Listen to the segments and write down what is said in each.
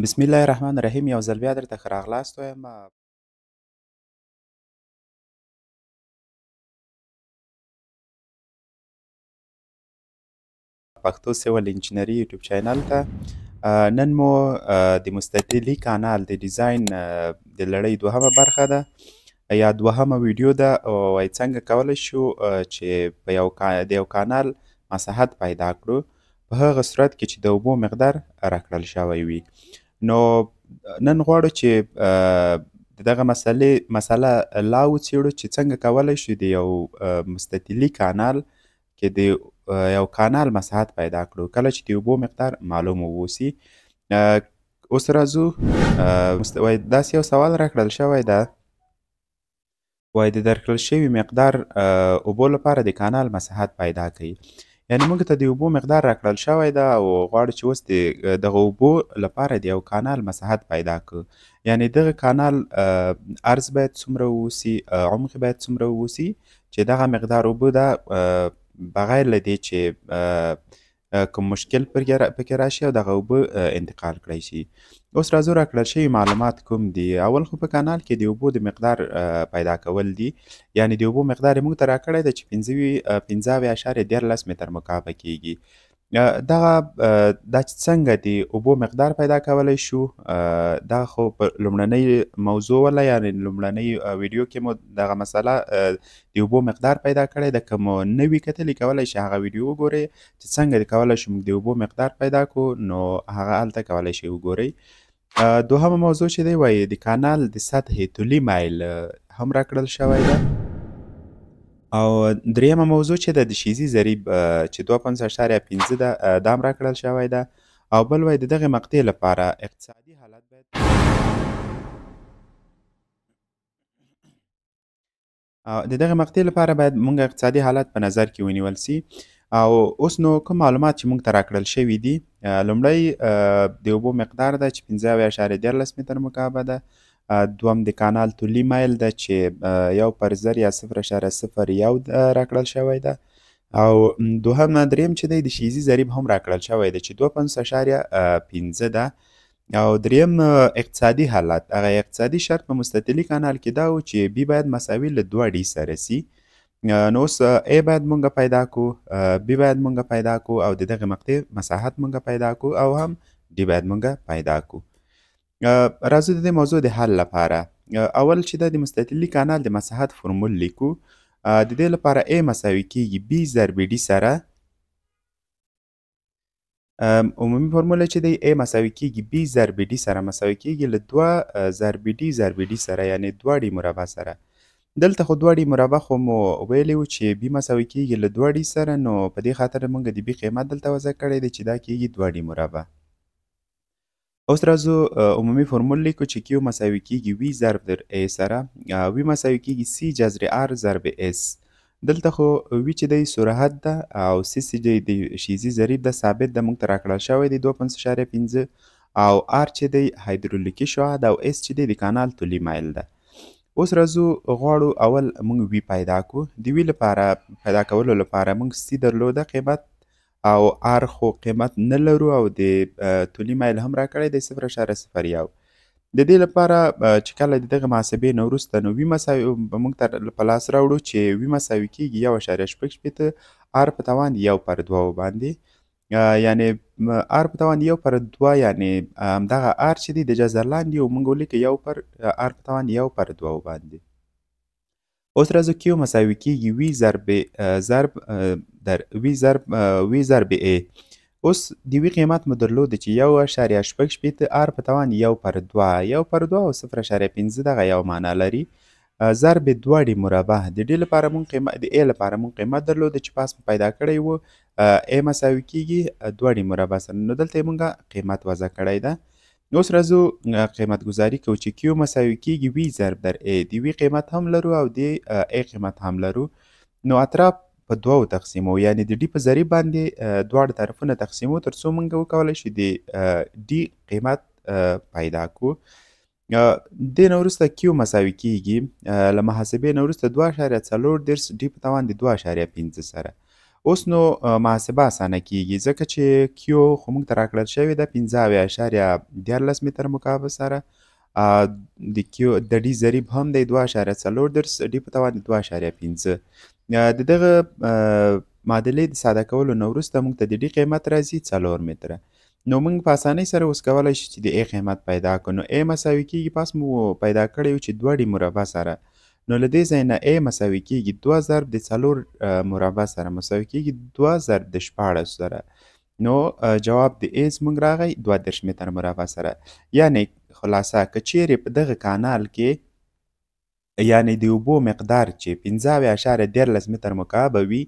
بسم الله الرحمن الرحیم. یو ځل بیا درته ښه راغلاست وایم. پښتو سیول انجینري یوټیوب چینل ته نن مو د مستطیلي کانال د ډیزاین د لړۍ دوهمه برخه ده یا دوهمه ویډیو ده. وایي څنګه کولی شو چې په د یو کانال مساحت پیدا کړو په هغه صورت کې چې د اوبو مقدار راکړل شوی وي. نو نن غواړو چې د دغه مسله لا وڅېړو چې څنګه کولی شو د یو مستطیلي کانال کې د یو کانال مساحت پیدا کړو کله چې د اوبو مقدار معلوم واوسي. اوس راځو، وایي داسې یو سوال راکړل شوی ده، وایي د درکړل شوي مقدار اوبو لپاره د کانال مساحت پیدا کوي. یعنې موږ ته د اوبو مقدار راکړل شوی ده او غواړو چې اوس د دغه اوبو لپاره د یو کانال مساحت پیدا کړو. یعنې دغه کانال عرض باید څومره واوسي، عمق باید څومره واوسي چې دغه مقدار اوبه ده بغیر له دې چې کوم مشکل پکې راشي او دغه اوبه انتقال کړی شي. اوس راځو راکړل شوي معلومات کوم دي. اول خو په کانال کې د اوبو د مقدار پیدا کول دي. یعنې د اوبو مقدار یې موږ ته راکړی ده چې 15.13 متر مکعبه کیږي. دا چې څنګه د اوبو مقدار پیدا کولی شو، دا خو په لومړنۍ موضوع وله، یعنې لومړنۍ ویډیو کې مو دغه مسله د اوبو مقدار پیدا کړی ده. که مو نه وي کتلي کولی شئ هغه ویډیو وګورئ چې څنګه کولی شو موږ د اوبو مقدار پیدا کړو، نو هغه هلته کولی شئ وګورئ. دوهمه موضوع چې دی، وایي د کانال د سطحې طولي میل هم راکړل شوی ده. او دریمه موضوع چې ده د شیزي ضریب چې 2.5 ده دا هم راکړل شوی ده. او بل وایي د دغې مقطع لپاره اقتصادي حالت باید د دغې مقطع لپاره باید موږ اقتصادي حالت په نظر کې ونیول سي. او اوس نو کوم معلومات چې موږ ته راکړل شوي دي، لومړی د اوبو مقدار ده چې 15.13 متر مکعبه ده. دوم د کانال طولي میل ده چې 1/10 یا 0.01 راکړل شوی ده. او دریم چې دی د شیزي ضریب هم راکړل شوی ده چې 2.5 ده. او دریم اقتصادي حالت، هغه اقتصادي شرط په مستطیلي کانال کې دا و چې بی باید مساوي له 2 ډي سره سي. نو اوس A باید مونږ پیدا کړو، B باید مونږ پیدا کړو او د دغه مقطع مساحت مونږ پیدا کړو او هم D باید مونږ پیدا کړو. راځو د دې موضوع د حل لپاره اول چې د مستطیلي کانال د مساحت فرمول لیکو. د دې لپاره A مساوي کیږي B ضرب D سره. عمومي فرموله چې دی A مساوي کیږي B ضرب D سره مساوي کیږي له 2 ضرب D ضرب D سره، یعنې 2 D مربع سره. دلته خو 2 D مربع خو مو ویلی و چې B مساوي کیږي له 2 D سره، نو په دې خاطر موږ د B قیمت دلته وضع کړی دی چې دا کیږي 2 D مربع. اوس راځو عمومي فرمول لیکو چې Q مساوي کیږي V ضرب در A سره، V مساوي کیږي C جذر R ضرب S. دلته خو V چې دی سرعت ده او C چې د شیزي ضریب ده ثابت ده، موږ ته راکړل شوی دی 2.5 او R چې دی هایدرولیکي شعاع ده او S چې دی د کانال طولي میل ده. اوس راځو غواړو اول موږ V پیدا کړو. د V لپاره پیدا کولو لپاره موږ C درلوده قیمت او R خو قیمت نه لرو او د طولي میل هم راکړی دی 0.01. د دې لپاره چې کله د دغه محاسبې نه وروسته نو V مساوي موږ ته په لاس راوړو چې V مساوي کیږي 1.6 R په توان 1/2 باندې، یعنې R په توان 1/2 یعنې همدغه R چې دی د جذر لاندې او موږ ولیکو R په توان 1/2 باندې. اوس راځو Q مساوي کیږي V ضرب A. اوس د V قیمت مو درلوده چې 1.6 R په توان 1/2 او 0.5 دغه یو معنا لري ضرب 2 D مربع. د D لپاره مونږ د A لپاره مونږ قیمت درلوده چې پاس مو پیدا کړی و A مساوي کیږي 2 D مربع سره، نو دلته یې مونږ قیمت وضع کړی ده. اوس راځو قیمت گذاری کوو چې Q مساوي کیږي V ضرب در A. د V قیمت هم لرو او د A قیمت هم لرو، نو اطراف په دوو تقسیمو، یعنې د D په ضریب باندې دواړه طرفونه تقسیمو تر څو موږ وکولی شو د D قیمت پیدا کړو. دې نه وروسته Q مساوي کیږي له محاسبې نه وروسته 2.34 D په توان د 2.5 سره. اوس نو محاسبه اسانه کیږي ځکه چې کیو خو موږ ته راکړل شوې ده 15.14 متر مکعب سره. د کیو د ډي ضریب هم دی 2.4 ډي په توان 2.5. د دغه معادلې د ساده کولو نه وروسته موږ ته د ډي قیمت راځي 4 متره. نو موږ په اسانۍ سره اوس کولی شو چې د ای قیمت پیدا کړو. نو ای مساوي کیږي پاس مو پیدا کړی و چې 2 ډي مربع سره. نو له دې ځای نه ای مساوي کیږي 2 ضرب د 4 مربع سره مساوي کیږي 2 ضرب د 14 سره. نو جواب د ای زموږ راغی 32 متر مربع سره. یعنی خلاصه که چیرې په دغه کانال کې یعنی د اوبو مقدار چې 15.14 متر مکعب وي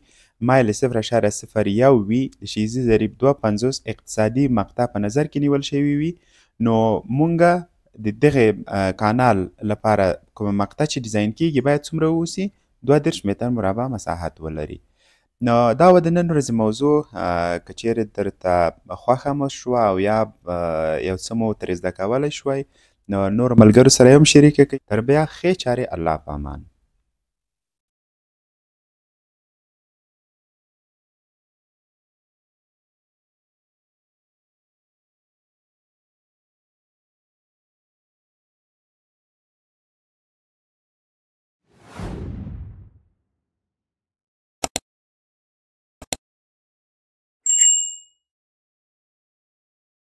مایل 0.01 وي د شیزي ضریب 2.50 اقتصادي مقطع په نظر کې نیول شوي وي نو مونږه د دغه کانال لپاره کومه مقطع چې ډیزاین کیږي باید څومره واوسي 32 متر مربع مساحت ولري. نو دا و د نن ورځې موضوع. که چیرې درته خوښه مو شوه او یا یو څه مو ترې زده کولی شوی نو نور ملګرو سره هم شریکه کړئ. تر بیا ښې چارې الله په امان.